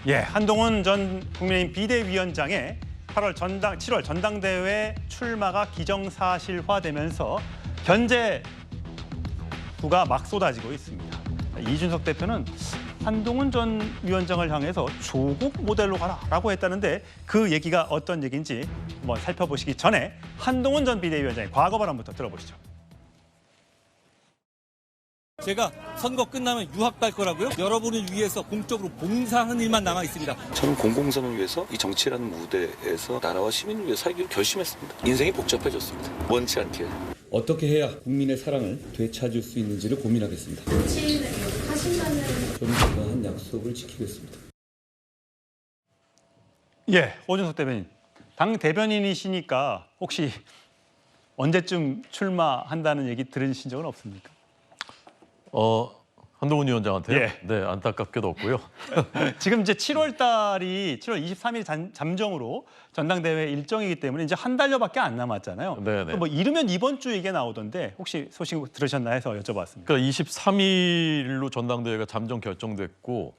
예, 한동훈 전 국민의힘 비대위원장의 7월 전당대회 출마가 기정사실화되면서 견제 구가 막 쏟아지고 있습니다. 이준석 대표는 한동훈 전 위원장을 향해서 조국 모델로 가라라고 했다는데 그 얘기가 어떤 얘기인지 한번 살펴보시기 전에 한동훈 전 비대위원장의 과거 발언부터 들어보시죠. 제가 선거 끝나면 유학 갈 거라고요? 여러분을 위해서 공적으로 봉사하는 일만 남아 있습니다. 저는 공공성을 위해서 이 정치라는 무대에서 나라와 시민을 위해 살기로 결심했습니다. 인생이 복잡해졌습니다. 원치 않게. 어떻게 해야 국민의 사랑을 되찾을 수 있는지를 고민하겠습니다. 저는 제가 한 약속을 지키겠습니다. 예, 오준석 대변인. 당 대변인이시니까 혹시 언제쯤 출마한다는 얘기 들으신 적은 없습니까? 한동훈 위원장한테요? 예. 네, 안타깝게도 없고요. 지금 이제 7월 23일 잠정으로 전당대회 일정이기 때문에 이제 한 달여밖에 안 남았잖아요. 네네. 뭐 이르면 이번 주 얘기 나오던데 혹시 소식 들으셨나 해서 여쭤봤습니다. 그러니까 23일로 전당대회가 잠정 결정됐고,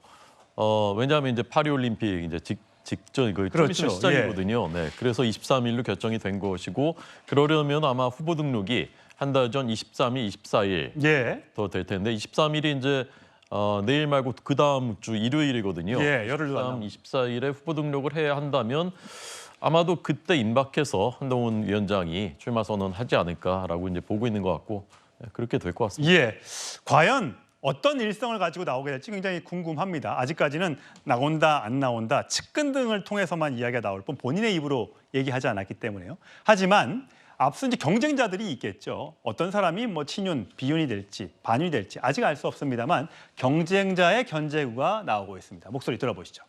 왜냐하면 이제 파리올림픽 이제 직전 그 그렇죠. 시작이거든요. 네, 그래서 23일로 결정이 된 것이고, 그러려면 아마 후보 등록이 한 달 전 23일, 24일 예. 더 될 텐데 23일이 이제 내일 말고 그 다음 주 일요일이거든요. 예, 열흘도 안 다음 24일에 후보 등록을 해야 한다면 아마도 그때 임박해서 한동훈 위원장이 출마 선언하지 않을까라고 이제 보고 있는 것 같고 그렇게 될 것 같습니다. 예. 과연 어떤 일성을 가지고 나오게 될지 굉장히 궁금합니다. 아직까지는 나온다 안 나온다 측근 등을 통해서만 이야기가 나올 뿐 본인의 입으로 얘기하지 않았기 때문에요. 하지만 앞서 이제 경쟁자들이 있겠죠. 어떤 사람이 뭐 친윤, 비윤이 될지 반윤이 될지 아직 알 수 없습니다만 경쟁자의 견제구가 나오고 있습니다. 목소리 들어보시죠.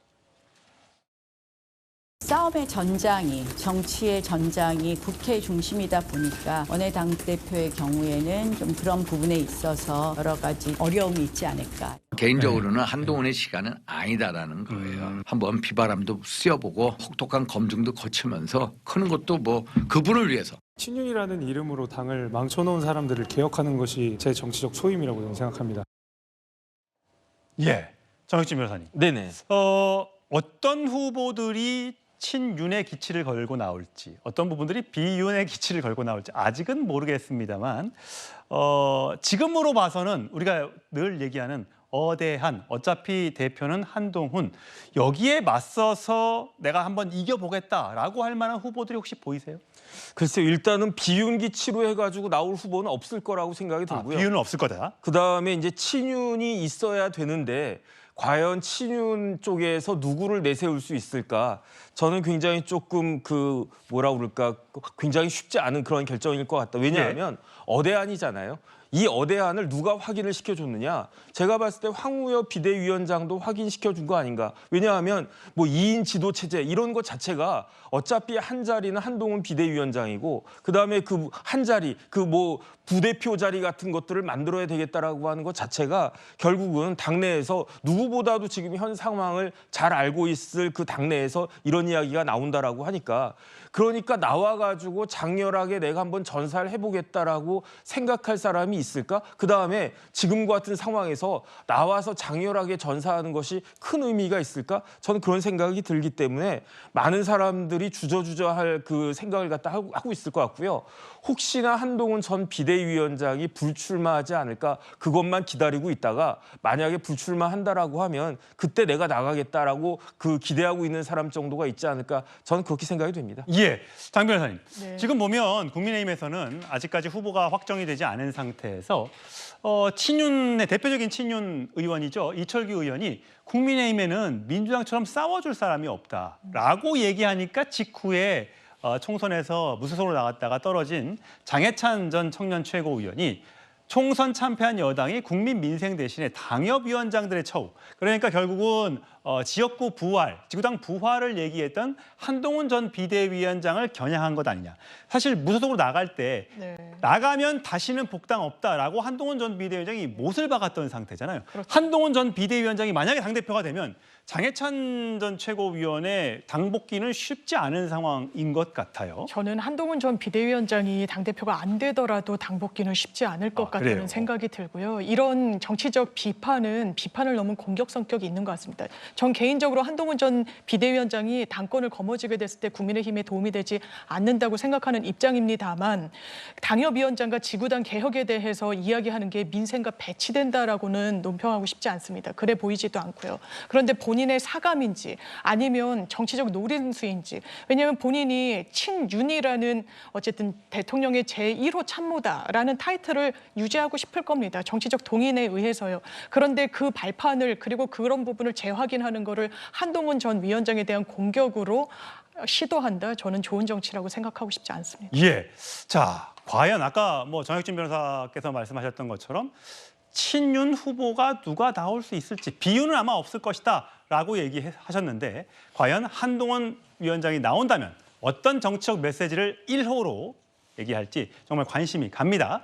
싸움의 전장이, 정치의 전장이 국회 중심이다 보니까 원내당대표의 경우에는 좀 그런 부분에 있어서 여러 가지 어려움이 있지 않을까. 개인적으로는 한동훈의 시간은 아니다라는 거예요. 한번 비바람도 쐬어보고 혹독한 검증도 거치면서 크는 것도 뭐 그분을 위해서. 친윤이라는 이름으로 당을 망쳐놓은 사람들을 개혁하는 것이 제 정치적 소임이라고 저는 생각합니다. 예, 정혁진 변호사님. 네네. 어떤 후보들이 친윤의 기치를 걸고 나올지 어떤 부분들이 비윤의 기치를 걸고 나올지 아직은 모르겠습니다만 지금으로 봐서는 우리가 늘 얘기하는 어대한 어차피 대표는 한동훈 여기에 맞서서 내가 한번 이겨보겠다라고 할 만한 후보들이 혹시 보이세요? 글쎄요. 일단은 비윤기치로 해가지고 나올 후보는 없을 거라고 생각이 들고요. 비윤은 없을 거다. 그다음에 이제 친윤이 있어야 되는데 과연 친윤 쪽에서 누구를 내세울 수 있을까? 저는 굉장히 조금 뭐라 그럴까 굉장히 쉽지 않은 그런 결정일 것 같다. 왜냐하면 어대안이잖아요. 이 어대안을 누가 확인을 시켜줬느냐? 제가 봤을 때 황우여 비대위원장도 확인시켜준 거 아닌가? 왜냐하면 뭐 2인 지도 체제 이런 것 자체가 어차피 한 자리는 한동훈 비대위원장이고 그다음에 그 한 자리 부대표 자리 같은 것들을 만들어야 되겠다라고 하는 것 자체가 결국은 당내에서 누구보다도 지금 현 상황을 잘 알고 있을 그 당내에서 이런 이야기가 나온다라고 하니까 그러니까 나와가지고 장렬하게 내가 한번 전사를 해보겠다라고 생각할 사람이 있을까? 그다음에 지금과 같은 상황에서 나와서 장렬하게 전사하는 것이 큰 의미가 있을까? 저는 그런 생각이 들기 때문에 많은 사람들이 주저주저할 그 생각을 갖다 하고 있을 것 같고요. 혹시나 한동훈 전 비대위원장이 불출마하지 않을까 그것만 기다리고 있다가 만약에 불출마한다라고 하면 그때 내가 나가겠다라고 기대하고 있는 사람 정도가 있지 않을까 저는 그렇게 생각이 됩니다. 예, 장 변호사님. 네. 지금 보면 국민의힘에서는 아직까지 후보가 확정이 되지 않은 상태에서 친윤의 대표적인 친윤 의원이죠. 이철규 의원이 국민의힘에는 민주당처럼 싸워줄 사람이 없다라고 얘기하니까 직후에 총선에서 무소속으로 나갔다가 떨어진 장해찬 전 청년 최고위원이 총선 참패한 여당이 국민 민생 대신에 당협위원장들의 처우 그러니까 결국은 지역구 부활, 지구당 부활을 얘기했던 한동훈 전 비대위원장을 겨냥한 것 아니냐. 사실 무소속으로 나갈 때 나가면 다시는 복당 없다라고 한동훈 전 비대위원장이 못을 박았던 상태잖아요. 그렇죠. 한동훈 전 비대위원장이 만약에 당대표가 되면 장해찬 전 최고위원의 당복귀는 쉽지 않은 상황인 것 같아요. 저는 한동훈 전 비대위원장이 당대표가 안 되더라도 당복귀는 쉽지 않을 것 같다는 생각이 들고요. 이런 정치적 비판을 너무 공격 성격이 있는 것 같습니다. 전 개인적으로 한동훈 전 비대위원장이 당권을 거머쥐게 됐을 때 국민의힘에 도움이 되지 않는다고 생각하는 입장입니다만 당협위원장과 지구당 개혁에 대해서 이야기하는 게 민생과 배치된다라고는 논평하고 싶지 않습니다. 그래 보이지도 않고요. 그런데 본인의 사감인지 아니면 정치적 노림수인지, 왜냐하면 본인이 친윤이라는 어쨌든 대통령의 제1호 참모다라는 타이틀을 유지하고 싶을 겁니다. 정치적 동인에 의해서요. 그런데 그 발판을 그리고 그런 부분을 재확인하는 거를 한동훈 전 위원장에 대한 공격으로 시도한다. 저는 좋은 정치라고 생각하고 싶지 않습니다. 예. 자, 과연 아까 뭐 정혁진 변호사께서 말씀하셨던 것처럼 친윤 후보가 누가 나올 수 있을지 비유는 아마 없을 것이다라고 얘기하셨는데 과연 한동훈 위원장이 나온다면 어떤 정치적 메시지를 1호로 얘기할지 정말 관심이 갑니다.